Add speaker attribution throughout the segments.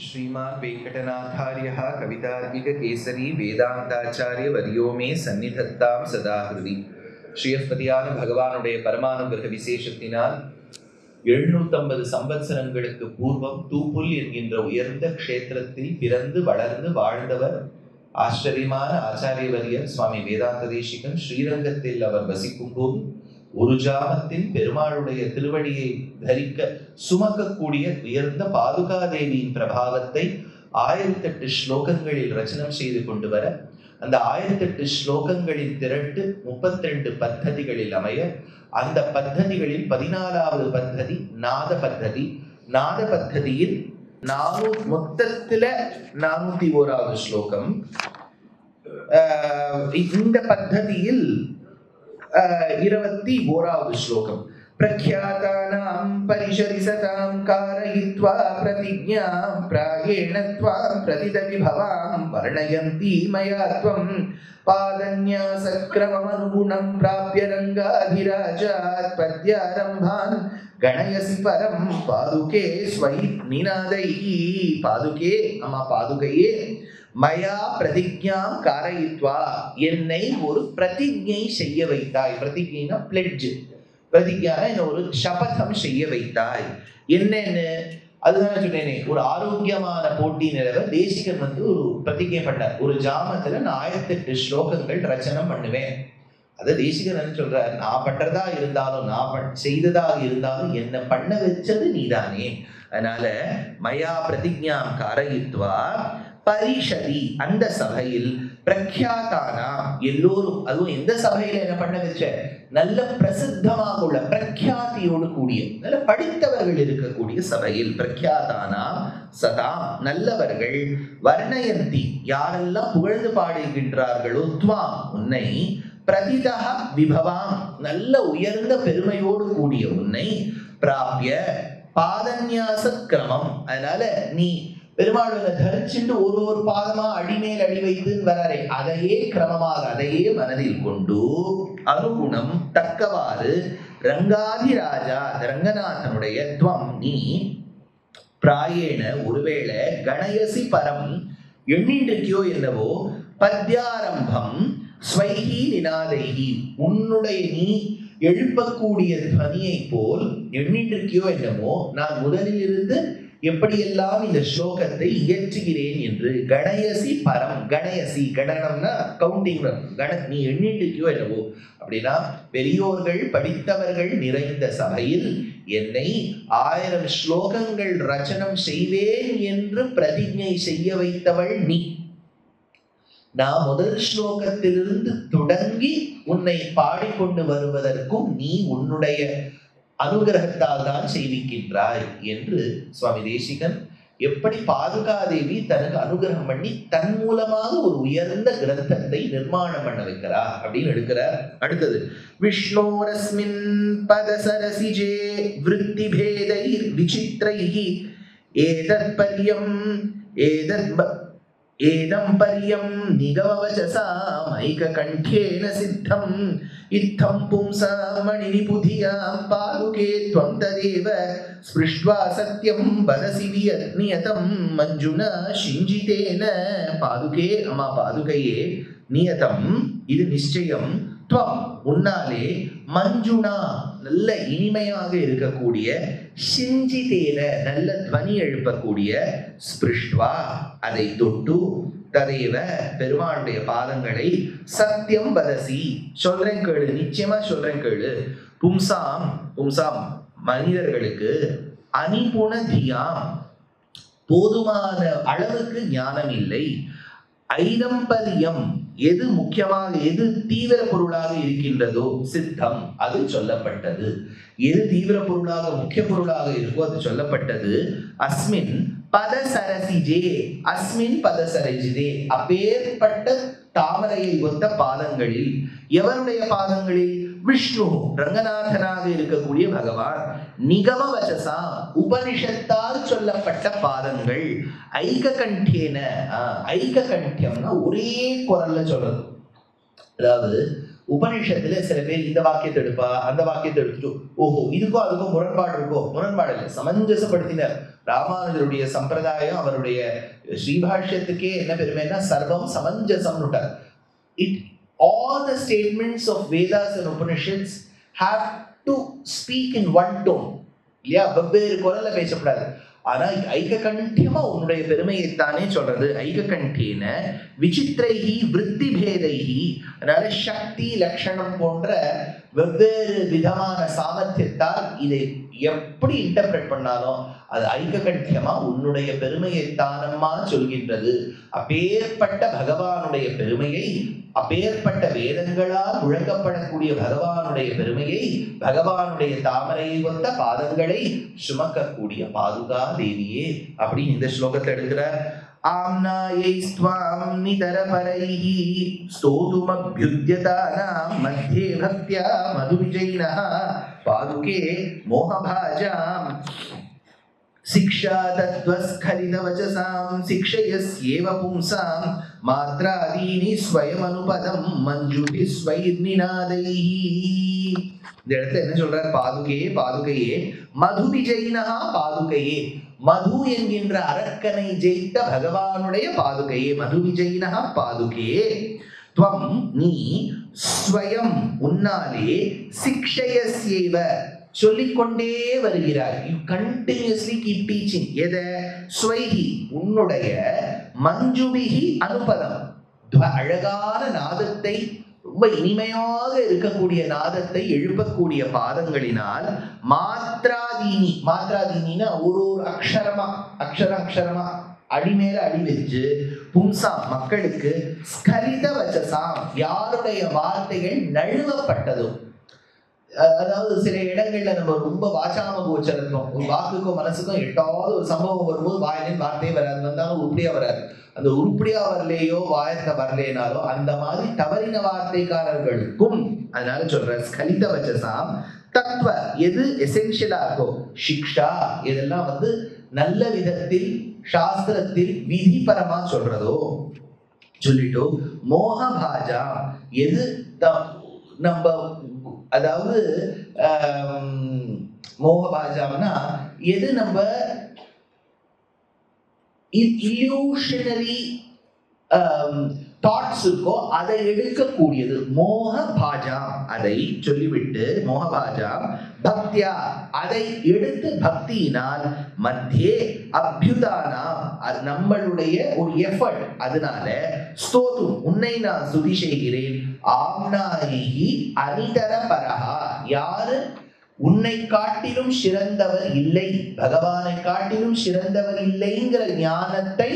Speaker 1: श्रीमान वेंकटनाथार्यः कवितार्किककेसरी वेदांताचार्यवर्यो मे सन्निधत्तां सदा हृदि. ஸ்ரீயஸ்பதியான பகவானுடைய பரமானுகிரக விசேஷத்தினால் 750 சம்பத்சரங்களுக்கு பூர்வம் தூப்புல் என்கின்ற உயர்ந்த க்ஷேத்திரத்தில் பிறந்து வளர்ந்து வாழ்ந்தவர் ஆச்சரியமான ஆச்சாரியவரியர் சுவாமி வேதாந்த தேசிகன். ஸ்ரீரங்கத்தில் அவர் வசிக்கும் போது ஒரு ஜாமத்தில் பெருமாளுடைய திருவடியை தரிக்க சுமக்கக்கூடிய உயர்ந்த பாதுகாதேவியின் பிரபாவத்தை 1008 ஸ்லோகங்களில் ரச்சனம் செய்து கொண்டு வர, அந்த 1008 ஸ்லோகங்களின் திரட்டு 32 பத்ததிகளில் அமைய, அந்த பத்ததிகளில் 14வது பத்ததி நாத பத்ததி. நாத பத்ததியில் மொத்தத்துல 401வது ஸ்லோகம். இந்த பத்ததியில் 21வது ஸ்லோகம். பிரக்யாதானாம் பரிஷதி சதாம் காரயித்வா பிரதிஜ்ஞாம் பிராயேண த்வாம் பிரதித விபவாம் வர்ணயந்தி மயா த்வம் பாதன்யாசக்ரமமனுகுணம் பிராப்ய ரங்காதிராஜாத் பத்யாரம்பான் கணயசி பரம் பாதுகே ஸ்வை நிநாதைஹி. பாதுகே பாதுகையே, மயா பிரதிஜ்ஞாம் காரயித்வா, என்னை ஒரு பிரதிஜ்ஞை செய்ய வைத்தாய். பிரதிஜ்ஞைனா பிளெட்ஜ். பிரதிஜ்ஞான என்ன, ஒரு சபதம் செய்ய வைத்தாய். என்னன்னு அதுதான் சொன்னேனே, ஒரு ஆரோக்கியமான போட்டி நிலவ தேசிகன் ஒரு பிரதிஜை பண்ணார். ஒரு ஜாமத்துல நான் 1008 ஸ்லோகங்கள் ரச்சனம் பண்ணுவேன். அதை தேசிகன் என்ன சொல்றார், நான் பண்றதா இருந்தாலும் நான் செய்ததாக இருந்தாலும் என்ன பண்ண வச்சது நீதானே. அதனால மயா பிரதிஜ்ஞாம் காரயித்வா பரிஷதி, அந்த சபையில் பிரக்யாதானா, எல்லோரும், அதுவும் எந்த சபையில என்ன பண்ண வச்ச, நல்ல பிரசித்தமாக உள்ள பிரக்யாதியோடு கூடிய நல்ல படித்தவர்கள் இருக்கக்கூடிய சபையில், பிரக்யாதானா சதாம், நல்லவர்கள், வர்ணயந்தி, யாரெல்லாம் புகழ்ந்து பாடுகின்றார்களோ, துவாம், உன்னை, பிரதிதா விபவாம், நல்ல உயர்ந்த பெருமையோடு கூடிய உன்னை, பிராப்ய பாதன்யாச கிரமம், அதனால நீ பெருமாளுல தரிச்சுட்டு ஒரு பாதமா அடிமேல் அடி வைத்துன்னு வராரே, அதையே கிரமமாக அதையே மனதில் கொண்டு அனுகுணம் தக்கவாறு ரங்காதிராஜா ரங்கநாதனுடைய துவம் நீ பிராயேண ஒருவேளை கணயசி பரம் எண்ணின்றிருக்கியோ என்னவோ, பத்யாரம்பம் ஸ்வைஹி நிநாதைஹி, உன்னுடைய நீ எழுப்பக்கூடிய துவனியை போல் எண்ணின்றிருக்கியோ என்னவோ, நான் முதலில் இருந்து எப்படியெல்லாம் இந்த ஸ்லோகத்தை இயற்றுகிறேன் என்று. கணயசி பரம், கணயசி, கணனம்னா கவுண்டிங், நீ எண்ணிட்டுக்கியோ என்னவோ, அப்படின்னா பெரியோர்கள் படித்தவர்கள் நிறைந்த சபையில் என்னை 1000 ஸ்லோகங்கள் ரச்சனம் செய்வேன் என்று பிரதிஜை செய்ய வைத்தவள் நீ. நான் முதல் ஸ்லோகத்திலிருந்து தொடங்கி உன்னை பாடிக்கொண்டு வருவதற்கும் நீ உன்னுடைய அனுகிரகத்தால் தான் செய்விக்கின்றாய் என்று சுவாமி தேசிகன் எப்படி பாதுகாதேவி தனக்கு அனுகிரகம் பண்ணி தன் மூலமாக ஒரு உயர்ந்த கிரந்தத்தை நிர்மாணம் பண்ண வைக்கிறார் அப்படின்னு எடுக்கிறார். அடுத்தது, விஷ்ணோரஸ்மின் பதசரசிஜே விருத்தி பேதைர் விசித்ரைஹி ஏதத் பர்யம் ஏதம் பர்யம் நிகமவசசாம் ஐககண்டேன சித்தம் இத்தம் பும்சாம் மணிநிபுதியாம் பாதுகே த்வம் ததேவ ஸ்பிருஷ்ட்வா சத்யம் வதசி நியதம் மஞ்சுனா சிஞ்சிதேன. பாதுகே, பாதுகையே, நியதம், இது நிச்சயம், த்வம், உன்னாலே, மஞ்சுனா, நல்ல இனிமையாக இருக்கக்கூடிய, சிஞ்சிதேன, நல்ல துவனி எழுப்பக்கூடிய, ஸ்பிருஷ்ட்வா, அதை தொட்டு, ததேவ, பெருமாளுடைய பாதங்களை, சத்தியம் வதசி, சொல்றேன் கேளு, நிச்சயமா சொல்றேன் கேளு, பும்சாம், பும்சாம் மனிதர்களுக்கு, அனிபுண தியாம், போதுமான அளவுக்கு ஞானம் இல்லை, ஐதம்பரியம், எது முக்கியமாக எது தீவிர பொருளாக இருக்கின்றதோ, சித்தம், அது சொல்லப்பட்டது. எது தீவிர பொருளாக முக்கிய பொருளாக இருக்கோ அது சொல்லப்பட்டது. அஸ்மின் பதசரசிஜே, அஸ்மின் பதசரசிஜே, அப்பேற்பட்ட தாமரையை ஒத்த பாதங்களில், எவருடைய பாதங்களில், விஷ்ணு ரங்கநாதனாக இருக்கக்கூடிய பகவான், நிகம வசசா, உபனிஷத்தால் சொல்லப்பட்ட பாதங்கள், ஐககண்டேன, ஐககண்டியம்னா ஒரே குரல்ல சொல்றது. அதாவது உபநிஷத்துல சில பேர் இந்த வாக்கியத்தை எடுப்பா, அந்த வாக்கியத்தை எடுத்துட்டு ஓஹோ இதுக்கும் அதுக்கும் முரண்பாடு இருக்கோ, முரண்பாடு இல்லை, சமஞ்சசப்படுத்தினர். ராமானுஜருடைய சம்பிரதாயம் அவருடைய ஸ்ரீபாஷ்யத்துக்கே என்ன பெருமைன்னா சர்வம் சமஞ்சசம். All the statements of Vedas and Upanishads have to speak in one tone. இல்லையா, வெவ்வேறு குரல்ல பேசப்படாது. ஆனா ஐககண்டியமா உன்னுடைய பெருமையைத்தானே சொல்றது. ஐககண்டேன விசித்திரைஹி விருத்தி பேதைஹி. அதனால சக்தி லட்சணம் போன்ற வெவ்வேறு விதமான சாமர்த்தியத்தால் இதை எப்படி இன்டர்பிரட் பண்ணாலும் அது ஐககண்டியமா உன்னுடைய பெருமையைத்தானம்மா சொல்கின்றது. அப்பேற்பட்ட பகவானுடைய பெருமையை, அப்பேற்பட்ட வேதங்களால் முழங்கப்படக்கூடிய பகவானுடைய பெருமையை, பகவானுடைய தாமரையை ஒத்த பாதங்களை சுமக்கக்கூடிய பாதுகா தேவியே அப்படின்னு இந்த ஸ்லோகத்தை எடுக்கிறார். ஆம்னாயை ஸ்வாம் நிதரபரைஹி ஸ்தோதுமப்யுத்யதானாம் மத்யே பக்த்யா மதுவிஜயினஹ பாதுகே மோகபாஜாம் சிக்ஷா தத்வஸ்கலிதவச்சசாம் சிக்ஷயஸ்யேவ பும்சாம் மாத்ராதீனி ஸ்வயமனுபதம் மஞ்சுபி ஸ்வைர்நிநாதைஹி. இந்த இடத்துல என்ன சொல்றார்? பாதுகே பாதுகையே மது விஜயினஹா பாதுகையே, மது என்கின்ற அரக்கனை ஜெயித்த பகவானுடைய பாதுகையே, மது விஜயினஹா பாதுகே துவம் நீ ஸ்வயம் உன்னாலே சிக்ஷயஸ்யேவ சொல்லிக்கொண்டே வருகிறாய். You continuously keep teaching. எதை? ஸ்வைஹி உன்னுடைய, மஞ்சுபிஹி அனுபதம் அழகான நாதத்தை, ரொம்ப இனிமையாக இருக்கக்கூடிய நாதத்தை எழுப்பக்கூடிய பாதங்களினால் மாத்ராதீனி, மாத்ராதீனின்னா ஒரு அக்ஷரமா அக்ஷரமா அடி மேல அடி வச்சு பும்சா மக்களுக்கு ஸ்கலித வச்சசாம் யாருடைய வார்த்தைகள் நழுவப்பட்டதும். அதாவது சில இடங்கள்ல நம்ம ரொம்ப வாசாம கோச்சரிக்கும், ஒரு வாக்குக்கும் மனசுக்கும் எட்டாவது ஒரு சம்பவம் வரும்போது வாயிலின் வார்த்தையே வராது, வந்தாலும் உருப்படியா வராது. அந்த உருப்படியா வரலையோ வாயத்தை வரலேனாலோ அந்த மாதிரி தவறின வார்த்தைக்காரர்களுக்கும் அதனால சொல்ற ஸ்கலித வச்சசாம் தத்துவ எது எசென்ஷியலா இருக்கோ, சிக்ஷா இதெல்லாம் நல்ல விதத்தில் சாஸ்திரத்தில் விதிபரமா சொல்றதோ சொல்லிட்டோ, மோகபாஜா எது நம்ம, அதாவது மோகபாஜாம்னா எது நம்ம illusionary தாட்ஸ் இருக்கோ அதை எடுக்கக்கூடியது மோகபாஜா. அதை சொல்லிவிட்டு மோகபாஜா பக்தியா அதை எடுத்து பக்தியினால் மத்தியே அபியுதானா நம்மளுடைய ஒரு எஃபர்ட், அதனால ஸ்தோது உன்னை நான் ஸ்துதி செய்கிறேன். ஆம்னாயி அனிதர பரஹா யாரு உன்னை காட்டிலும் சிறந்தவர் இல்லை, பகவானை காட்டிலும் சிறந்தவர் இல்லைங்கிற ஞானத்தை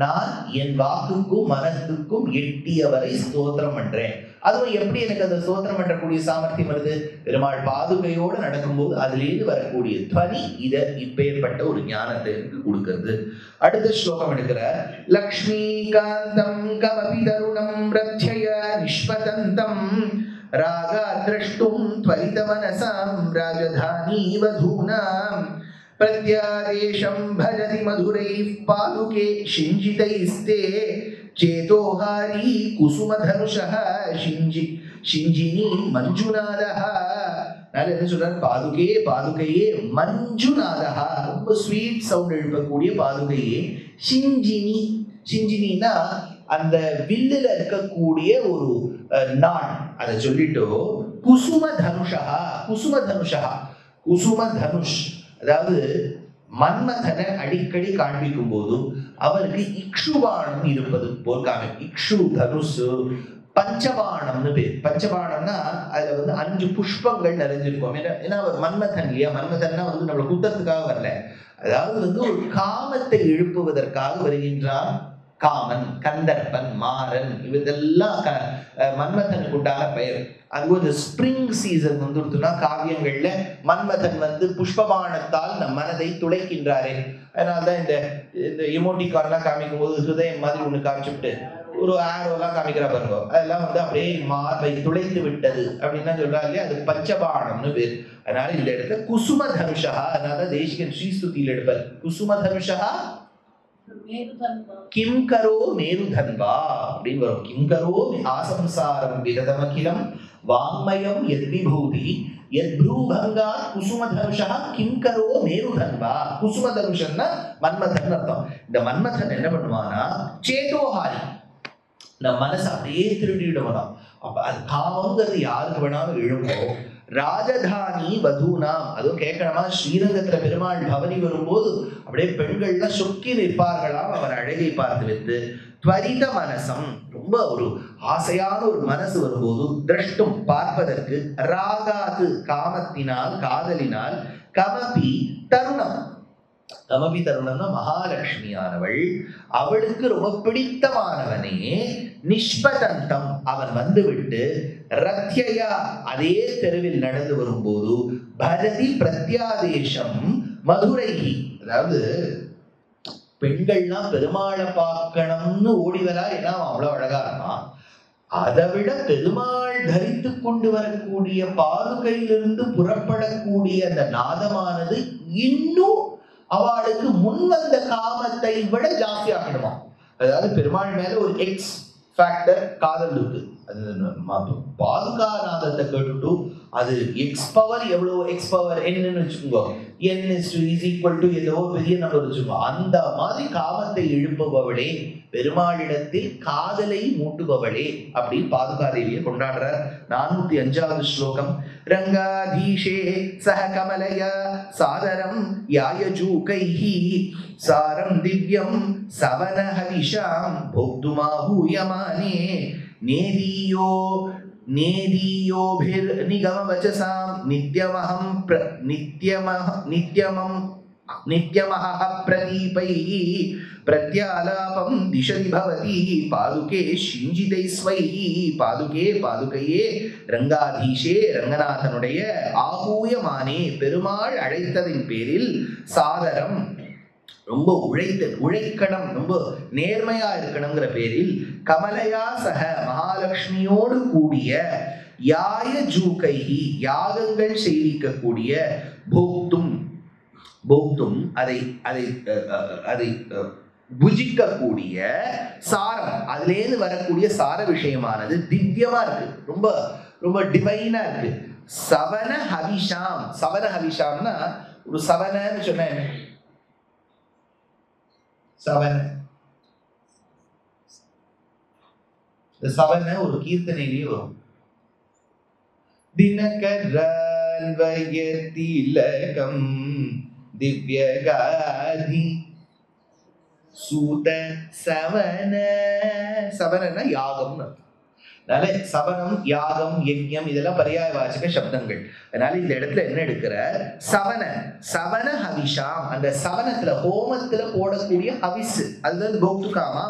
Speaker 1: நான் என் வாக்குக்கும் மனத்துக்கும் எட்டியவரை ஸ்தோத்திரம் பண்றேன். அதுவும் எப்படி எனக்கு அந்த ஸ்தோத்திரம் பண்றக்கூடிய சாமர்த்தியம் வருது? பெருமாள் பாதுகையோடு நடக்கும்போது அதிலிருந்து வரக்கூடிய துவனி இத இப்பேற்பட்ட ஒரு ஞானத்தை எனக்கு கொடுக்கிறது. அடுத்த ஸ்லோகம் எடுக்கிற லக்ஷ்மீகாந்தம் கமபி தருணம் ரத்யய நிஷ்பதந்தம் ராகா திரஷ்டும் த்வரித மனசாம் ராஜதானி வதூனாம் பிரத்யாதேஷம் பஜதி மதுரைः பாதுகே சிஞ்சிதைஸ்தே சேதோஹாரி குசுமதனுஷः சிஞ்சினி மஞ்சுநாதः. அதனால என்ன சொல்றாரு? பாதுகே பாதுகையே மஞ்சுநாதः ரொம்ப ஸ்வீட் சவுண்ட் எழுப்பக்கூடிய பாதுகையே. சிஞ்சினி, சிஞ்சினின்னா அந்த வில்லுல இருக்கக்கூடிய ஒரு நாட், அதை சொல்லிட்டு குசும தனுஷா, குசும தனுஷா, குசும தனுஷ் அதாவது மன்மதனை அடிக்கடி காண்பிக்கும் போதும் அவருக்கு இக்ஷுபானம் இருப்பது போல் காமி. இக்ஷு தனுஷு பஞ்சபாணம்னு பேர். பஞ்சபாணம்னா அதுல 5 புஷ்பங்கள் நிறைஞ்சிருக்கும். ஏன்னா அவர் மன்மதன் இல்லையா, மன்மதன்னா நம்மளை குத்தத்துக்காக வரல, அதாவது ஒரு காமத்தை எழுப்புவதற்காக வருகின்றான். காமன், கந்தர்பன், மாறன் இவதெல்லாம் மன்மதனுக்கு உண்டான பெயர். அது ஒரு ஸ்பிரிங் சீசன் வந்துடுத்துனா காவியங்கள்ல மன்மதன் புஷ்பபானத்தால் நம் மனதை துளைக்கின்றாரே. அதனால்தான் இந்த எமோட்டிகான்லாம் காமிக்கும் போது ஹிருதயம் மாதிரி ஒண்ணு காமிச்சுட்டு ஒரு ஆரோலாம் காமிக்கிறா பாருங்க, அதெல்லாம் அப்படியே மார்பை துளைத்து விட்டது அப்படின்னு சொல்றா இல்லையா, அது பஞ்சபானம்னு பேர். அதனால இந்த இடத்துல குசும தனுஷா, அதனால தேசிகன் ஸ்ரீஸ்துதியில் எடுப்பார் குசும தனுஷா கிம் கரோ மேருதன்வா அப்படின்னு வரும். கிம் கரோ ஆசம்சாரம் விததமகிலம் வாங்மயம் யத்விபூதி யத்ரூபங்கா குசுமதனுஷா கிம் கரோ மேருதன்வா. குசுமதனுஷன்னா மன்மதன் அர்த்தம். இந்த மன்மதன் என்ன பண்ணுவானா சேதோஹாரி, இந்த மனசு அப்படியே திருடிடுவதாம். அப்ப அது காமங்கிறது யாருக்கு வேணாலும் எழும்போம். ராஜதானி வதூனாம், அதுவும் கேட்கணுமா, ஸ்ரீரங்கத்துல பெருமாள் பவனி வரும்போது அப்படியே பெண்கள்லாம் சொக்கி நிற்பார்களாம் அவர் அழகை பார்த்து வைத்து. துவரித மனசம், ரொம்ப ஒரு ஆசையான ஒரு மனசு வரும்போது திரஷ்டும் பார்ப்பதற்கு, ராகாது காமத்தினால் காதலினால், கமபி தருணம், கமபி தருணம்னா மகாலட்சுமியானவள், அவளுக்கு ரொம்ப பிடித்தமானவனே நிஷ்பதந்தம் அவன் வந்துவிட்டு ரத்யயா அதே தெருவில் நடந்து வரும்போது பரதி பிரத்யாதேசம் மதுரைகி, அதாவது பெண்கள்லாம் பெருமாளை பார்க்கணும்னு ஓடி வரா, ஏன்னா அவ்வளவு அழகா இருக்கான். அதை விட பெருமாள் தரித்து கொண்டு வரக்கூடிய பாதுகையிலிருந்து புறப்படக்கூடிய அந்த நாதமானது இன்னும் அவளுக்கு முன் வந்த காமத்தை விட ஜாஸ்தி ஆகிடுமா. அதாவது பெருமாள் மேல ஒரு எக்ஸ் ஃபேக்டர் காதல் இருக்கு. அது பாதுகா நாதத்தை கேட்டுட்டு அது எக்ஸ் பவர் எவ்வளவு, எக்ஸ் பவர் என்னன்னு வச்சுக்கோங்க, n== ஏதோ பெரிய நம்பர் வச்சுக்கோங்க. அந்த மாதிரி காமத்தை எழுப்புபவளே, பெருமாளிடத்தில் காதலை மூட்டுபவளே அப்படின்னு பாதுகாதேவியை கொண்டாடுறார். 405வது ஸ்லோகம். ரங்காதீஷே சஹ கமலயா சாதரம் யாயஜூகைஹி சாரம் திவ்யம் சவன ஹவிஷாம் போக்துமாஹூயமானே நேதியோபிர் நிகமவச்சசாம் நித்யமஹ பிரதீபைஹி பிரத்யாலாபம் திசதி பவதி பாதுகே சிஞ்சிதை ஸ்வைஹி. பாதுகே பாதுகையே, ரங்காதீஷே ரங்கநாதனுடைய, ஆகூயமானே பெருமாள் அழைத்ததின் பேரில், சாதரம் ரொம்ப உழைக்கணும், ரொம்ப நேர்மையா இருக்கணுங்கிற பேரில், கமலையா சக மகாலட்சுமியோடு கூடிய, யாய ஜூகைஹி யாகங்கள் செய்விக்கக்கூடிய, போக்தும் அதை புஜிக்கக்கூடிய, சாரம் அதிலேருந்து வரக்கூடிய சார விஷயமானது திவ்யமா இருக்கு, ரொம்ப ரொம்ப டிவைனா இருக்கு. சவன ஹவிஷாம், சவன ஹவிஷாம்னா ஒரு சவனன்னு சொன்ன சவன, இந்த சவன ஒரு கீர்த்தனையிலேயே வரும். தினகரல்வயதிலகம் திவ்யகாதி சூத சவன. சவனன்னா யாகம்னு அர்த்தம். அதனால சவனம், யாகம், யஜ்யம் இதெல்லாம் பரியாய வாச்சக சப்தங்கள். அதனால இந்த இடத்துல என்ன எடுக்கிற, சவன சவன ஹவிஷாம், அந்த சவனத்துல ஹோமத்துல போடக்கூடிய ஹவிசு, அதுதான் போக்துகாமா.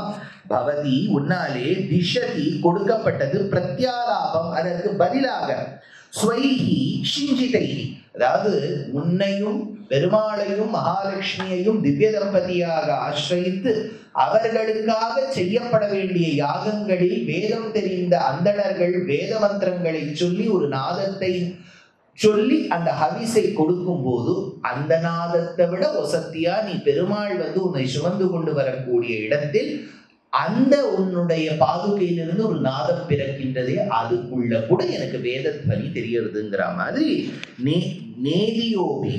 Speaker 1: பவதி உன்னாலே, திஷதி கொடுக்கப்பட்டது, பிரத்யாலாபம் அதற்கு பதிலாக, ஸ்வைஹி சிஞ்சிதைஹி அதாவது உன்னையும் பெருமாளையும் மகாலட்சுமியையும் திவ்ய தம்பதியாக ஆசிரித்து அவர்களுக்காக செய்யப்பட வேண்டிய யாகங்களில் வேதம் தெரிந்த அந்தணர்கள் வேத மந்திரங்களை சொல்லி ஒரு நாதத்தை சொல்லி அந்த ஹவிசை கொடுக்கும் போது, அந்த நாதத்தை விட ஒசத்தியா நீ பெருமாள் வந்து உன்னை சுமந்து கொண்டு வரக்கூடிய இடத்தில் அந்த உன்னுடைய பாதுகையிலிருந்து ஒரு நாதம் பிறக்கின்றதே, அதுக்குள்ள கூட எனக்கு வேதத்வனி தெரியறதுங்கிற மாதிரி, நேதியோபி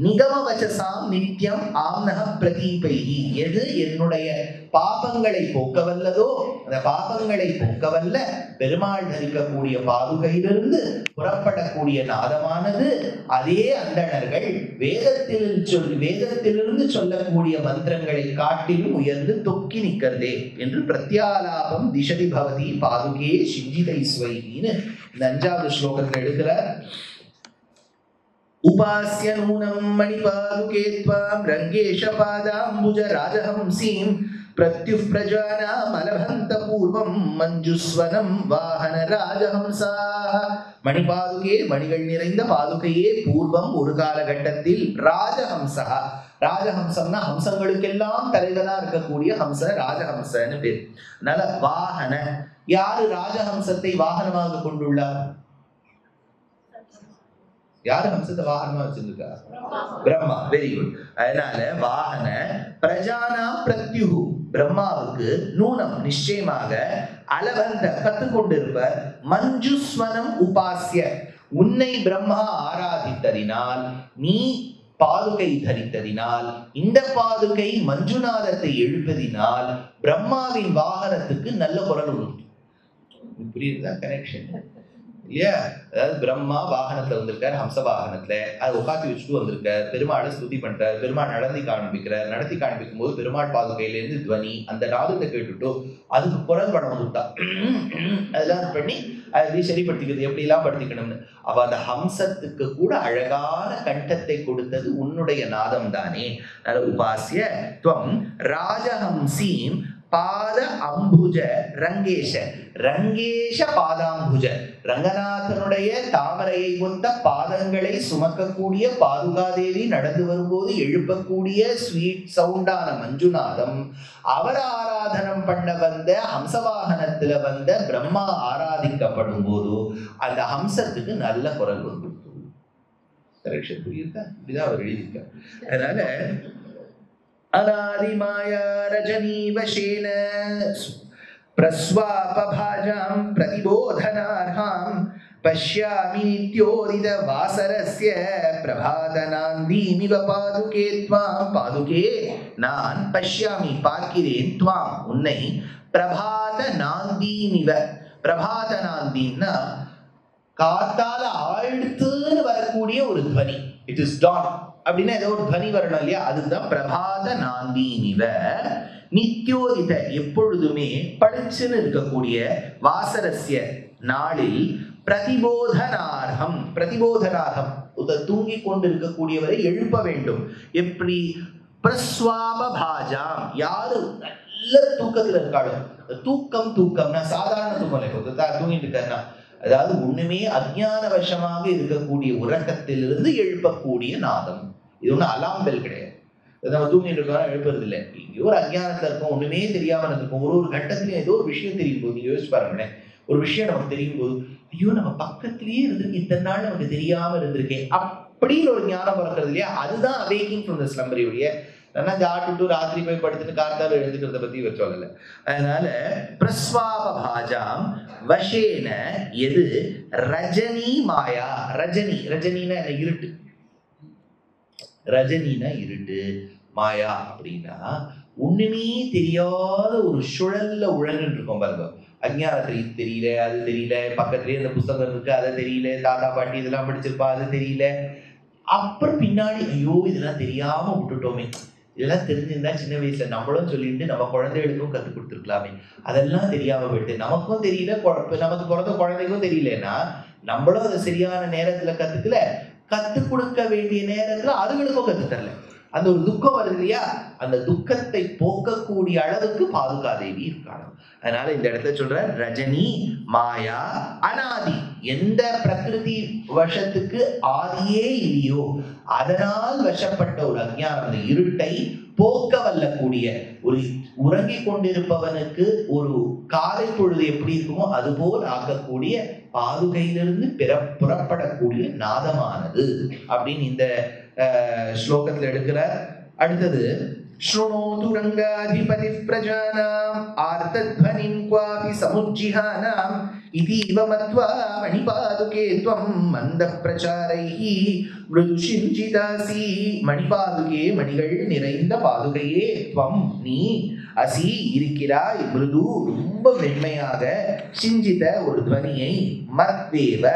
Speaker 1: நிகமவச்சசாம் நித்யம் ஆம்னஹ பிரதீபைஹி, எது என்னுடைய பாபங்களை போக்கவல்லதோ, அந்த பாபங்களை போக்கவல்ல பெருமாள் தரிக்கக்கூடிய பாதுகையிலிருந்து புறப்படக்கூடிய நாதமானது, அதே அந்தணர்கள் வேதத்திலிருந்து சொல்லக்கூடிய மந்திரங்களை காட்டிலும் உயர்ந்து தொக்கி நிற்கிறதே என்று பிரத்யாலாபம் திசதி பவதி பாதுகே சிஞ்சிதை ஸ்வைன்னு இந்த 5வது ஸ்லோகத்தில் எடுக்கிறார். உபாஸ்ய நூனம் மணிபாதுகே த்வாம் ரங்கேஷ பாதாம்புஜ ராஜஹம்சீம் பிரத்யுப் பிரஜானாம் அலபந்த பூர்வம் மஞ்சுஸ்வனம் வாஹன ராஜஹம்சாஹ. மணிபாதுகே மணிகள் நிறைந்த பாதுகையே, பூர்வம் ஒரு காலகட்டத்தில், ராஜஹம்சா ராஜஹம்சம்னா ஹம்சங்களுக்கெல்லாம் தலைவனா இருக்கக்கூடிய ஹம்ச, ராஜஹம்சன்னு பேர். அதனால வாஹன, யாரு ராஜஹம்சத்தை வாகனமாக கொண்டுள்ளார்? யாரு ஹம்சத்தை வாகனமா வச்சிருக்கா? பிரம்மா. Very good. அதனால வாகன பிரஜானா பிரத்யுகு, பிரம்மாவுக்கு நூனம் நிச்சயமாக அளவந்த கத்துக்கொண்டிருப்பர் மஞ்சுஸ்வனம் உபாசிய, உன்னை பிரம்மா ஆராதித்ததினால், நீ பாதுகை தரித்ததினால், இந்த பாதுகை மஞ்சுநாதத்தை எழுப்பதினால் பிரம்மாவின் வாகனத்துக்கு நல்ல குரல் உண்டு. புரியுதா கனெக்ஷன் இல்லையா? அதாவது பிரம்மா வாகனத்துல வந்திருக்காரு, ஹம்ச வாகனத்துல அதை உட்காத்தி வச்சுட்டு வந்திருக்காரு, பெருமாளை ஸ்துதி பண்றாரு, பெருமாள் நடத்தி காண்பிக்கிறார். நடத்தி காண்பிக்கும் போது பெருமாள் பாதுகையில இருந்து துவனி அந்த நாதத்தை கேட்டுட்டோ அதுக்கு குரல் படம் கொடுத்தா அதெல்லாம் பண்ணி அதை சரிப்படுத்திக்கிறது, எப்படி எல்லாம் படுத்திக்கணும்னு. அவ அந்த ஹம்சத்துக்கு கூட அழகான கண்டத்தை கொடுத்தது உன்னுடைய நாதம் தானே. உபாசிய துவம் ராஜஹம்சீம் பாத அம்புஜ ரங்கேஷ, ரங்கேஷ பாதாம்புஜ, ரங்கநாதனுடைய தாமரையை கொண்ட பாதங்களை சுமக்கக்கூடிய பாதுகாதேவி நடந்து வரும்போது எழுப்பக்கூடிய ஸ்வீட் சவுண்டான மஞ்சுநாதம், அவர் ஆராதனம் பண்ண வந்த ஹம்சவாகனத்துல வந்த பிரம்மா ஆராதிக்கப்படும் போது அந்த ஹம்சத்துக்கு நல்ல குரல் வந்து கரெக்ஷன். புரியுதா? இப்படிதான் அவர் எழுதியிருக்கார். அதனால அநாதிமாயா ரஜனீவசேன பிரஸ்வாபபாஜாம் பிரதிபோதனார்ஹாம் பஷ்யாமி நித்யோதித வாசரஸ்ய பிரபாதனாந்தீமிவ பாதுகே த்வாம், பாதுகே நான் பஷ்யாமி பார்க்கிறேன், த்வாம் உன்னை, பிரபாதனாந்தீமிவ, பிரபாதனாந்தின்னா காத்தால ஆழ்த்துன்னு வரக்கூடிய ஒரு துவனி, இட் இஸ் டான் அப்படின்னா ஏதோ ஒரு துவனி வரணும் இல்லையா, அதுதான் பிரபாத நாந்தீனிவ, நித்யோதித எப்பொழுதுமே பளிச்சுன்னு இருக்கக்கூடிய, வாசரஸ்ய நாளில், பிரதிபோதனார்ஹம், பிரதிபோதனார்ஹம் தூங்கி கொண்டு இருக்கக்கூடியவரை எழுப்ப வேண்டும். எப்படி? பிரஸ்வாபாஜாம், யாரு நல்ல தூக்கத்துல இருக்காளோ, தூக்கம் தூக்கம்னா சாதாரண தூக்கம் இல்லை, தூங்கிட்டு இருக்காருன்னா அதாவது ஒண்ணுமே அஜ்ஞான வசமாக இருக்கக்கூடிய உறக்கத்திலிருந்து எழுப்பக்கூடிய நாதம். இது ஒண்ணு அலாம் பெல் கிடையாது. நம்ம தூங்கிட்டு இருக்கோம் எழுப்புறது இல்லை. எங்கேயோ ஒரு அஜ்ஞானத்துல இருக்கும், ஒண்ணுமே தெரியாம இருக்கும். ஒரு கட்டத்திலயும் ஏதோ ஒரு விஷயம் தெரியும் போது, நீங்க யோசிச்சு பாருங்களேன், ஒரு விஷயம் நமக்கு தெரியும் போது, ஐயோ நம்ம பக்கத்திலேயே இருந்திருக்கு, இத்தனை நாள் நமக்கு தெரியாம இருந்திருக்கேன் அப்படின்னு ஒரு ஞானம் பிறக்கிறது இல்லையா, அதுதான் அவேக்கிங் ஃப்ரம் தி ஸ்லம்பரியுடைய. நல்லா ஜாட்டுட்டு ராத்திரி போய் படுத்துட்டு கார்த்தால எழுந்துக்கிறத பத்தி இவர் சொல்லல. அதனால பிரஸ்வாபாஜாம் வசேன, எது? ரஜனி மாயா, ரஜனி, ரஜனினா என்ன? இருட்டு. ரஜனினா இருட்டு, மாயா அப்படின்னா ஒண்ணுமே தெரியாத ஒரு சுழல்ல உழன்னு இருக்கும் பாருங்க. அஜ்ஞானத்துல இது தெரியல, அது தெரியல, பக்கத்துலயே இந்த புத்தகம் இருக்கு அதை தெரியல, தாத்தா பாட்டி இதெல்லாம் படிச்சிருப்பா அது தெரியல, அப்புறம் பின்னாடி ஐயோ இதெல்லாம் தெரியாம விட்டுட்டோமே, இதெல்லாம் தெரிஞ்சிருந்தா சின்ன வயசுல நம்மளும் சொல்லிட்டு நம்ம குழந்தைகளுக்கும் கற்றுக் கொடுத்துருக்கலாமே, அதெல்லாம் தெரியாம போயிட்டு நமக்கும் தெரியல, நமக்கு பிறந்த குழந்தைக்கும் தெரியலன்னா நம்மளும் அதை சரியான நேரத்துல கத்துக்கல, கத்துக் கொடுக்க வேண்டிய நேரத்துல அதுகளுக்கும் கத்துத்தரல. அந்த ஒரு துக்கம் வருது இல்லையா, அந்த துக்கத்தை போக்கக்கூடிய அளவுக்கு பாதுகாதேவி இருக்காங்க. அதனால இந்த இடத்துல சொல்ற ரஜினி மாயா அனாதி, எந்த பிரகிருதி வசத்துக்கு ஆதியே இல்லையோ அதனால் வசப்பட்ட ஒரு அஞ்ஞானம், அந்த இருட்டை போக்க வல்லக்கூடிய, ஒரு உறங்கிக் கொண்டிருப்பவனுக்கு ஒரு காலை பொழுது எப்படி இருக்குமோ அதுபோல் ஆக்கக்கூடிய பாதுகையிலிருந்து புறப்படக்கூடிய நாதமானது அப்படின்னு இந்த ஸ்லோகத்துல எடுக்கிறார். அடுத்தது ஸ்ருணோது ரங்காதிபதி பிரஜானாம் ஆர்த்தத்வனிம் க்வாபி சமுஜ்ஜிஹானாம் இதீவ மத்வா மணிபாதுகே த்வம் மந்த பிரசாரைஹி மிருதுஷிஞ்சிதாசி. மணிபாதுகே, மணிகள் நிறைந்த பாதுகையே, த்வம் நீ, அசி இருக்கிறாய், மிருது ரொம்ப மென்மையாக, சிஞ்சித ஒரு துவனியை, மத்வேவ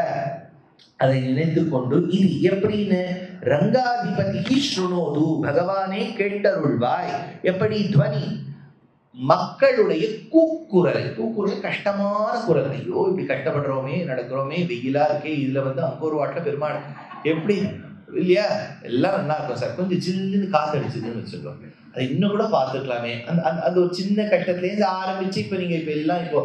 Speaker 1: அதை நினைத்து கொண்டு, இது எப்படின்னு, ரங்காதிபதி ஸ்ருணோது பகவானே கேட்டருள்வாய். எப்படி? துவனி மக்களுடைய கூக்குரலை, கூக்குரல் கஷ்டமான குரல், ஐயோ இப்படி கஷ்டப்படுறோமே, நடக்கிறோமே, வெயிலா இருக்கே, இதுல அங்கோர் வாட்டில பெருமாள் எப்படி இல்லையா, எல்லாம் நல்லா இருக்கும் சார், கொஞ்சம் சில்லுன்னு காத்து அடிச்சுதுன்னு வச்சுருக்கோம், அதை இன்னும் கூட பார்த்துக்கலாமே, அந்த ஒரு சின்ன கஷ்டத்துலேருந்து ஆரம்பிச்சு இப்போ நீங்கள் இப்போ எல்லாம் இப்போ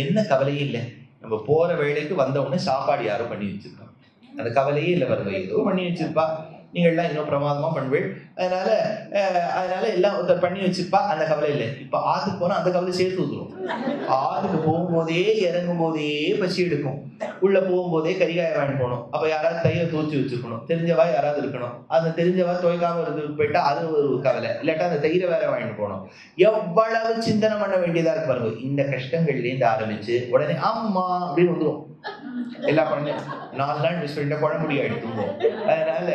Speaker 1: என்ன கவலையே இல்லை, நம்ம போற வேலைக்கு வந்த உடனே சாப்பாடு யாரும் பண்ணி வச்சிருக்கோம், அந்த கவலையே இல்லை, வருவ ஏதோ பண்ணி வச்சிருப்பா, நீங்கள்லாம் இன்னும் பிரமாதமா பண்ணுவீள். அதனால எல்லாம் ஒருத்தர் பண்ணி வச்சுப்பா, அந்த கவலை இல்லை. இப்ப ஆத்துக்கு போனா அந்த கவலை சேர்த்து ஊத்துரும். ஆத்துக்கு போகும்போதே இறங்கும் போதே பசி எடுக்கும், உள்ள போகும்போதே கரிகாய வாங்கி போகணும். அப்ப யாராவது தயிரை தூச்சி வச்சுக்கணும், தெரிஞ்சவா யாராவது இருக்கணும். அந்த தெரிஞ்சவா துவைக்காம இருந்து போயிட்டா அது ஒரு கவலை, இல்லாட்டா அந்த தயிரை வேற வாங்கிட்டு போகணும். எவ்வளவு சிந்தனை பண்ண வேண்டியதா இருக்கு பாருங்க. இந்த கஷ்டங்கள்லேருந்து ஆரம்பிச்சு உடனே அம்மா அப்படின்னு வந்துடும். எல்லா குழந்தையும் 4 நாள் மிஸ் பண்ணிட்ட குழம்புடி ஆயிடுத்துங்க. அதனால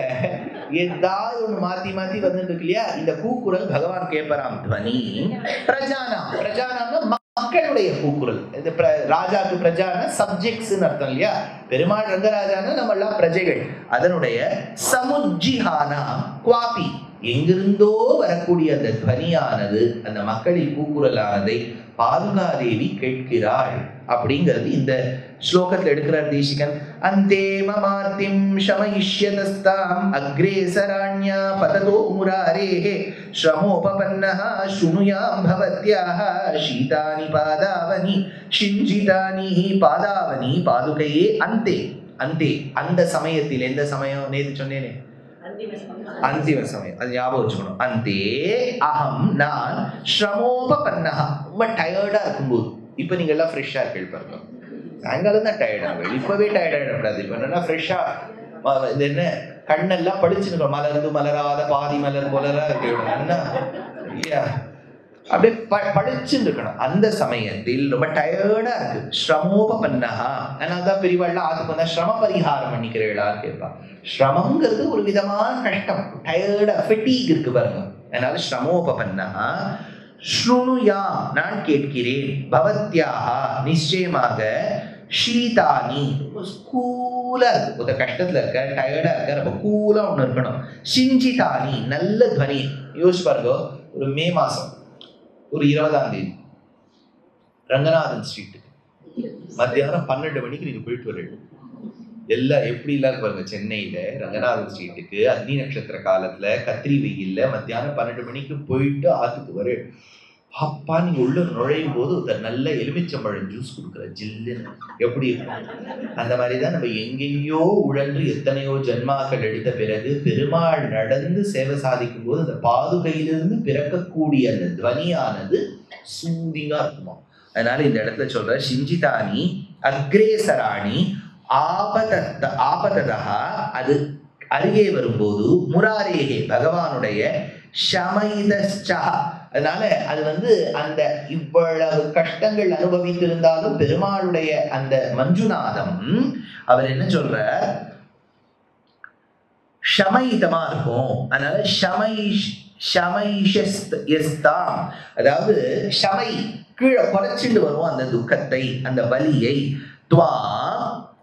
Speaker 1: ஏதாவது ஒண்ணு மாத்தி மாத்தி வந்துட்டு இருக்கு இல்லையா. இந்த கூக்குரல் பகவான் கேட்பராம். துவனி பிரஜானாம்னா மக்களுடைய கூக்குரல். இந்த ராஜாக்கு பிரஜான சப்ஜெக்ட்ஸ் அர்த்தம் இல்லையா. பெருமாள் ரங்கராஜான நம்ம எல்லாம் பிரஜைகள். அதனுடைய சமுஜ்ஜிஹானா குவாபி, எங்கிருந்தோ வரக்கூடிய அந்த துவனியானது, அந்த மக்களின் கூக்குரலானதை பாதுகாதேவி கேட்கிறாள் அப்படிங்கிறது இந்த ஸ்லோகத்தில் எடுக்கிறார் தேசிகன். அந்தே மமார்த்திம் ஷமயிஷ்யதஸ்தாம் அக்ரேசராண்யா பததோ முராரேஹே ஸ்ரமோபபன்னஹ ஸ்ருணுயாம் பவத்யாஹ சீதானி பாதாவனி சிஞ்சிதானி பாதாவனி பாதுகையே அந்தே. அந்தே அந்த சமயத்தில், எந்த சமயம் நேற்று சொன்னேனே, அந்திம சமயம், அது ஞாபகம் வச்சுக்கணும். அந்தே அகம் நான் ஸ்ரமோபபன்னஹ, ரொம்ப டயர்டா இருக்கும்போது. இப்ப நீங்க எல்லாம் ஃப்ரெஷ்ஷா இருக்கீங்க பாருங்க. சாயங்காலம் தான் டயர்ட் ஆகும், இப்பவே டயர்ட் ஆகிடக்கூடாது. இப்ப என்னன்னா ஃப்ரெஷ்ஷா இது என்ன கண்ணெல்லாம் படிச்சுருக்கோம், மலர்ந்து மலராத பாதி மலர் போலரா இருக்கு இல்லையா, அப்படியே படிச்சுட்டு இருக்கணும். அந்த சமயத்தில் ரொம்ப டயர்டா இருக்கு, ஸ்ரமோபபன்னஹா. அதனால்தான் பெரியவாள்லாம் ஆத்துக்கு வந்தா ஸ்ரம பரிகாரம் பண்ணிக்கிறீர்களான்னு கேட்பா. ஸ்ரமங்கிறது ஒரு விதமான கஷ்டம், டயர்டா ஃபெட்டீக் இருக்கு பாருங்க. அதனால ஸ்ரமோபபன்னஹா ஸ்ருணுயா நான் கேட்கிறேன், பவத்யாஹா நிச்சயமாக, ஷீதானி கூலா இருக்கு, ஒரு கஷ்டத்துல இருக்க, டயர்டா இருக்க, ரொம்ப கூலா ஒண்ணு இருக்கணும். சிஞ்சிதானி நல்ல துவனி. யோசிச்சு பாருங்க, ஒரு மே மாசம் ஒரு 20ஆம் தேதி ரங்கநாதன் ஸ்ட்ரீட்டுக்கு மத்தியானம் 12 மணிக்கு நீங்க போயிட்டு வரீங்க. எல்லாம் எப்படி இல்லாத பாருங்க. சென்னையில ரங்கநாதன் ஸ்ட்ரீட்டுக்கு அக்னி நட்சத்திர காலத்துல கத்திரி வெயில்ல மத்தியானம் 12 மணிக்கு போயிட்டு ஆத்துக்கு வர அப்பா, நீங்க உள்ள நுழையும் போது ஒரு நல்ல எலுமிச்சம்பழம் ஜூஸ் கொடுக்குற ஜில்லுன்னு எப்படி இருக்கும். அந்த மாதிரிதான் நம்ம எங்கெங்கயோ உழன்று எத்தனையோ ஜென்மாக்கள் எடுத்த பிறகு பெருமாள் நடந்து சேவை சாதிக்கும் போது அந்த பாதுகையிலிருந்து பிறக்கக்கூடிய அந்த துவனியானது சூதிங்கா இருக்குமா. அதனால இந்த இடத்துல சொல்ற சிஞ்சிதானி அக்ரேசராணி ஆபததா, அது அருகே வரும்போது முராரேகே பகவானுடைய ஷமைதஸ்சா. அதனால அது அந்த இவ்வளவு கஷ்டங்கள் அனுபவித்திருந்தாலும் பெருமாளுடைய அந்த மஞ்சுநாதம் அவர் என்ன சொல்ற, ஷமைதமா இருக்கும். அதனால ஷமைஷஸ்தாம், அதாவது ஷமை கீழே குறைச்சிட்டு வரும் அந்த துக்கத்தை, அந்த வலியை. துவா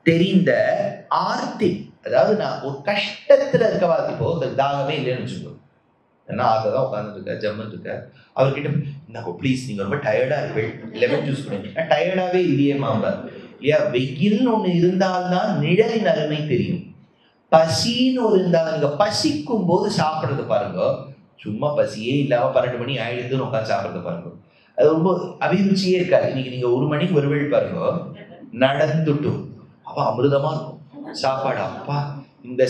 Speaker 1: தெரிந்த ஆர்த்தி, அதாவது நான் ஒரு கஷ்டத்துல இருக்கவா, இப்போ தாகமே இல்லைன்னு வச்சுக்கோ, ஏன்னா ஆத்தான் உட்கார்ந்துட்டு இருக்க, ஜம்முன்னு இருக்க, அவர்கிட்ட நான் ப்ளீஸ் நீங்க ரொம்ப டயர்டா இருப்பேன், லெமன் ஜூஸ் பண்ணுங்க. டயர்டாவே இல்லையே மாம்பார் இல்லையா. வெயில்னு ஒண்ணு இருந்தால்தான் நிழலின் அருமை தெரியும். பசின்னு ஒரு இருந்தால், நீங்க பசிக்கும் போது சாப்பிட்றது பாருங்க, சும்மா பசியே இல்லாம 12 மணி ஆயிடுதுன்னு உட்காந்து சாப்பிட்றது பாருங்க, அது ரொம்ப அபிருச்சியே இருக்காது. இன்னைக்கு நீங்க 1 மணிக்கு வருவேள் பாருங்க, நடந்துட்டும் அப்ப அமிர்தமா இருக்கும் சாப்பாடு. அப்பா இந்த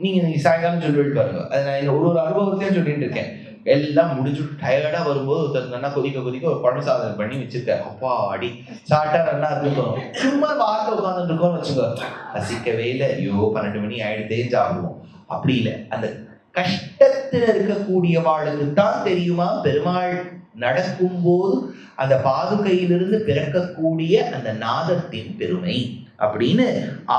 Speaker 1: நீங்க சாயங்காலம் சொல்லிட்டு பாருங்க. அது நான் ஒரு அனுபவத்தையும் சொல்லிட்டு இருக்கேன். எல்லாம் முடிச்சுட்டு டயர்டா வரும்போது ஒருத்தர் நல்லா கொதிக்க ஒரு பழம் சாதனை பண்ணி வச்சிருக்காரு. அப்பா அடி சாப்பிட்டா நல்லா இருக்கும். சும்மா வார்த்தை உட்காந்துட்டு இருக்கோம்னு வச்சுக்கோ, பசிக்கவே இல்லை, ஐயோ 12 மணி ஆயிடுதேன்னு சாப்பிடுவோம். அப்படி இல்லை, அந்த கஷ்டத்துல இருக்கக்கூடியவாளுக்கு தான் தெரியுமா பெருமாள் நடக்கும் போது அந்த பாதுகையிலிருந்து பிறக்கக்கூடிய அந்த நாதத்தின் பெருமை அப்படின்னு.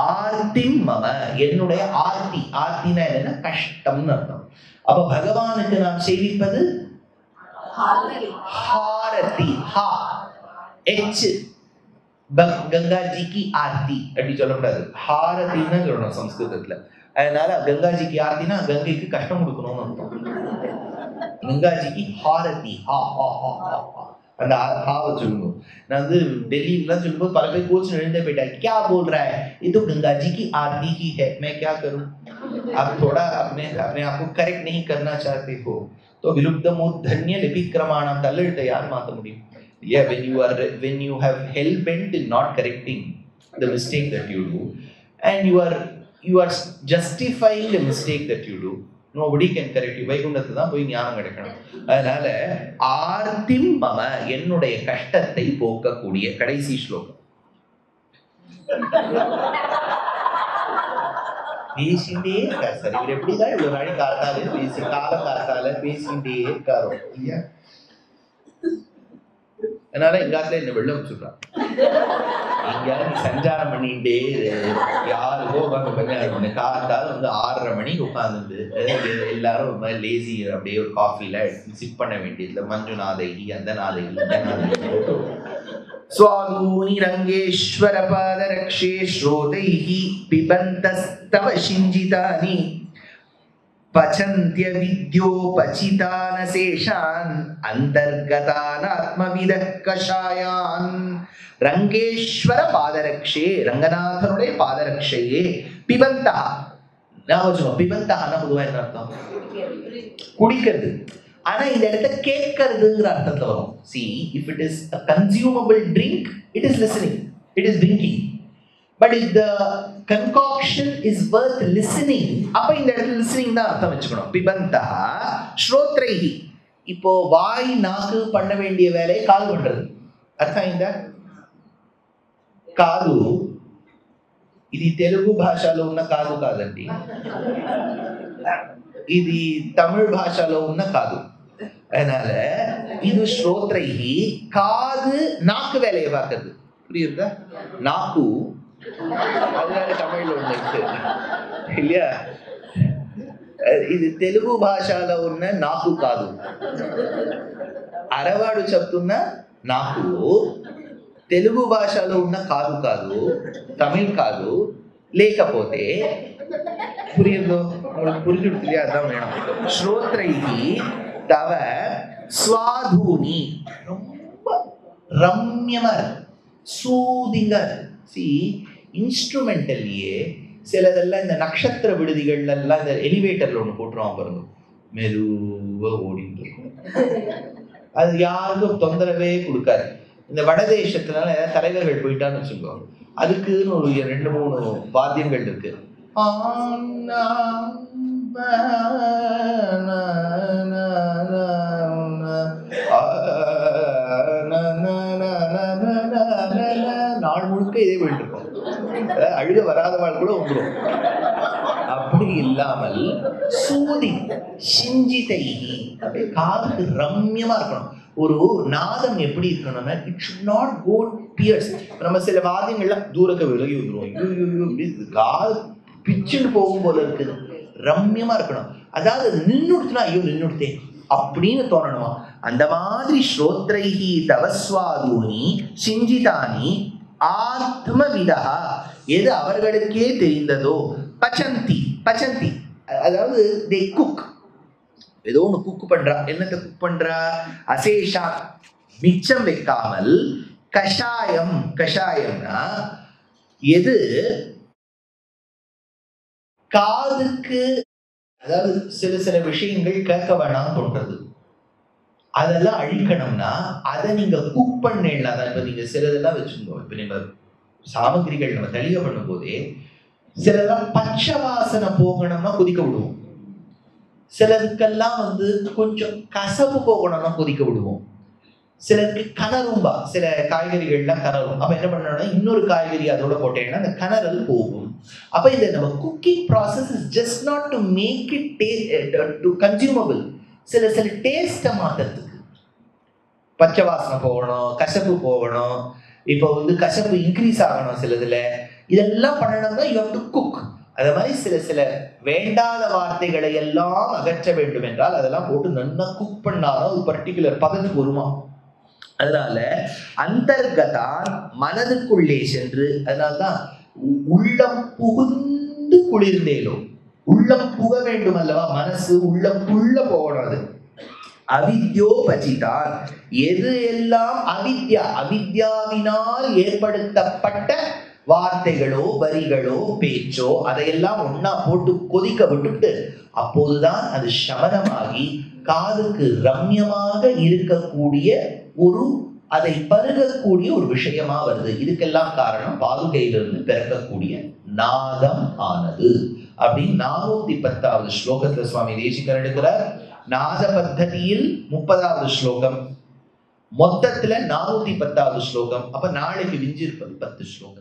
Speaker 1: ஆர்த்திம் மம, என்னுடைய ஆர்த்தி. ஆர்த்தினா என்னன்னா கஷ்டம்னு அர்த்தம். அப்ப பகவானுக்கு நாம் செய்விப்பது ஹாரதி. ஹா எச் கங்காஜிக்கு ஆர்த்தி அப்படி சொல்லக்கூடாது, ஹாரதின்னு சொல்லணும் சம்ஸ்கிருதத்துல. அதனால கங்காஜிக்கு ஆர்த்தினா கங்கைக்கு கஷ்டம் கொடுக்கணும்னு அர்த்தம். கங்காஜிக்கு ஹாரதி, ஹா ஹா ஹா ஹா, அந்த ஹாவை சொல்லணும். நான் டெல்லியிலாம் சொல்லும்போது பல பேர் கோச்சு எழுந்தே போயிட்டாங்க, क्या बोल रहा है, ये तो गंगा जी की आरती ही है, मैं क्या करूं. आप थोड़ा अपने आप को करेक्ट नहीं करना चाहते हो तो विलुप्त मूर्धन्य लिपिक्रमाणाम तल्लெழுத்தை யார் மாத்த முடியும். Yeah, when you have hell bent in not correcting the mistake that you do and you are you are justifying the mistake that you do. Nobody can correct you. வைகுண்டத்துல தான் போய் ஞானம் கிடைக்கணும். அதனால ஆர்த்திம் மம, என்னுடைய கஷ்டத்தை போக்கக்கூடிய கடைசி ஸ்லோகம். பேசிட்டே இருக்காரு சார். இவர் எப்படிதான் இவ்வளவு நாளை காத்தாலே பேசி காலம் காத்தால பேசிட்டே இருக்காரோ இல்லையா? அதனால எங்காத்துல என்ன வெள்ளம் வச்சுடுறான். எங்கேயாவது சஞ்சாரம் பண்ணிட்டே யாருக்கோ உட்காந்து கல்யாணம் பண்ணு காத்தால 6:30 மணிக்கு உட்காந்து எல்லாரும் ஒரு மாதிரி லேசி அப்படியே ஒரு காஃபில சிப் பண்ண வேண்டியதுல மஞ்சுநாதகி அந்த நாதகி இந்த நாதகி ஸ்வாதூனி ரங்கேஸ்வர பாதரக்ஷே ஸ்ரோதைஹி பிபந்தஸ்தவ சிஞ்சிதானி பச்சந்திய வித்யோபசிதான சேஷான் அந்தர்கதான் ஆத்மவித கஷாயான். ரங்கேஸ்வர பாதரக்ஷே, ரங்கநாதனுடைய பாதரக்ஷையே, பிபந்தா ஞாபகம். பிபந்தான்னா பொதுவா என்ன அர்த்தம்? குடிக்கிறது. ஆனா இந்த இடத்த கேட்கறதுங்கிற அர்த்தத்துல வரும். See, if it is a consumable drink, it is listening, it is drinking. But if the concoction is worth listening, அப்ப இந்த இடத்துல listening தான் அர்த்தம் வச்சுக்கணும். பிபந்தா ஸ்ரோத்ரைஹி, இப்போ வாய் நாக்கு பண்ண வேண்டிய வேலையை காது பண்றது. అర్థం అయిందా? కాదు, ఇది తెలుగు భాషలో ఉన్న కాదు కాదండి, ఇది తమిళ భాషలో ఉన్న కాదు. அதனால இது ஸ்ரோத்ரைஹி, காது நாக்கு வேலையை பார்க்கறது. புரியுதா? நாக்கு அதனால தமிழ்ல ஒண்ணு இருக்கு இல்லையா? ఇది తెలుగు భాషలో ఉన్న నాకు కాదు. అరవాడు చెప్తున్న నాకు తెలుగు భాషలో ఉన్న కాదు కాదు, తమిళ్ కాదు. లేకపోతే புரியுதோ? உங்களுக்கு புரிஞ்சுடுது இல்லையா? அதான் வேணும். ஸ்ரோத்ரைஹி தவ ஸ்வாதூனி, ரொம்ப ரம்யமா சூதிங்கா. சி இன்ஸ்ட்ருமெண்டல்லையே சிலதெல்லாம் இந்த நட்சத்திர விடுதிகள்ல எல்லாம் இந்த எலிவேட்டர்ல ஒண்ணு போட்டுருவான் பாருங்க, மெதுவா ஓடிட்டு இருக்கும். அது யாருக்கும் தொந்தரவே கொடுக்காது. இந்த வடதேசத்துல ஏதாவது தலைவர்கள் போயிட்டான்னு வச்சுக்கோ, அதுக்குன்னு ஒரு 2-3 வாத்தியங்கள் இருக்கு. நாள் முழுக்க இதே போயிட்டு இருக்கும். அழுக வராதவாள் கூட வந்துடும். அப்படி இல்லாமல் சூதி சிஞ்சிதைஹி, அப்படியே காதுக்கு ரம்யமா இருக்கணும். ஒரு நாதம் எப்படி இருக்கணும்னா, it should not go pierce. நம்ம சில வாதங்கள்லாம் தூரக்க விலகி வந்துடும், காது பிச்சுன்னு போகும் போல இருக்குது. ரம்யமா இருக்கணும். அதாவது நின்னுடுத்துனா ஐயோ நின்னுடுத்தே அப்படின்னு தோணணுமா? அந்த மாதிரி ஸ்ரோத்ரைஹி தவஸ்வாதூனி சிஞ்சிதானி ஆத்மவிதா, எது அவர்களுக்கே தெரிந்ததோ. பச்சந்தி, பச்சந்தி அதாவது they cook, ஏதோ ஒன்று குக் பண்றா. என்னத்தை குக் பண்றா? அசேஷா, மிச்சம் வைக்காமல். கஷாயம், கஷாயம்னா எது காதுக்கு, அதாவது சில சில விஷயங்கள் கேட்க வேணாம் தோன்றது, அதெல்லாம் அழிக்கணும்னா அதை நீங்க குக் பண்ணலாம். தான் இப்ப நீங்க சிலதெல்லாம் வச்சுக்கோங்க. இப்ப நீங்க சாமகிரிகள் நம்ம தெளிய பண்ணும் போதே சிலதெல்லாம் பச்சை வாசனை போகணும்னா கொதிக்க விடுவோம். சிலதுக்கெல்லாம் கொஞ்சம் கசப்பு போகணும்னா கொதிக்க விடுவோம். சிலருக்கு கனரும்பா, சில காய்கறிகள்லாம் கனரும். அப்ப என்ன பண்ணணும்னா இன்னொரு காய்கறி அதோட போட்டேன்னா அந்த கனரல் போகும். அப்ப இந்த நம்ம cooking process is just not to make it to consumable. சில சில டேஸ்ட்டை மாத்துறதுக்கு பச்சை வாசனை போகணும், கசப்பு போகணும். இப்போ கசப்பு இன்க்ரீஸ் ஆகணும் சிலதுல. இதெல்லாம் பண்ணணும்னா யூ ஹேவ் டு குக். அது மாதிரி சில சில வேண்டாத வார்த்தைகளை எல்லாம் அகற்ற வேண்டும் என்றால் அதெல்லாம் போட்டு நல்லா குக் பண்ணாதான் ஒரு பர்டிகுலர் பதத்துக்கு வருமா. அதனால அந்தர்கதான், மனதுக்குள்ளே சென்று, அதனால்தான் உள்ளம் புகுந்து குளிர்ந்தேலோ, உள்ளம் புக வேண்டும் அல்லவா, மனசு உள்ளம் புள்ள போகணும். அது அவித்யோபசிதான், எது எல்லாம் அவித்யா, அவித்யாவினால் ஏற்படுத்தப்பட்ட வார்த்தைகளோ வரிகளோ பேச்சோ அதையெல்லாம் ஒன்னா போட்டு கொதிக்க விட்டுட்டு அப்போதுதான் அது சமனமாகி காதுக்கு ரம்யமாக இருக்கக்கூடிய ஒரு, அதை பருகக்கூடிய ஒரு விஷயமா வருது. இதுக்கெல்லாம் காரணம் பாதுகையிலிருந்து பிறக்கக்கூடிய நாதம் ஆனது. அப்படி 410வது ஸ்லோகத்துல சுவாமி தேசிகர் எடுக்கிறார். நாத பத்ததியில் 30வது ஸ்லோகம், மொத்தத்துல 410வது ஸ்லோகம். அப்ப நாளைக்கு விஞ்சிருப்பது 10 ஸ்லோகம்.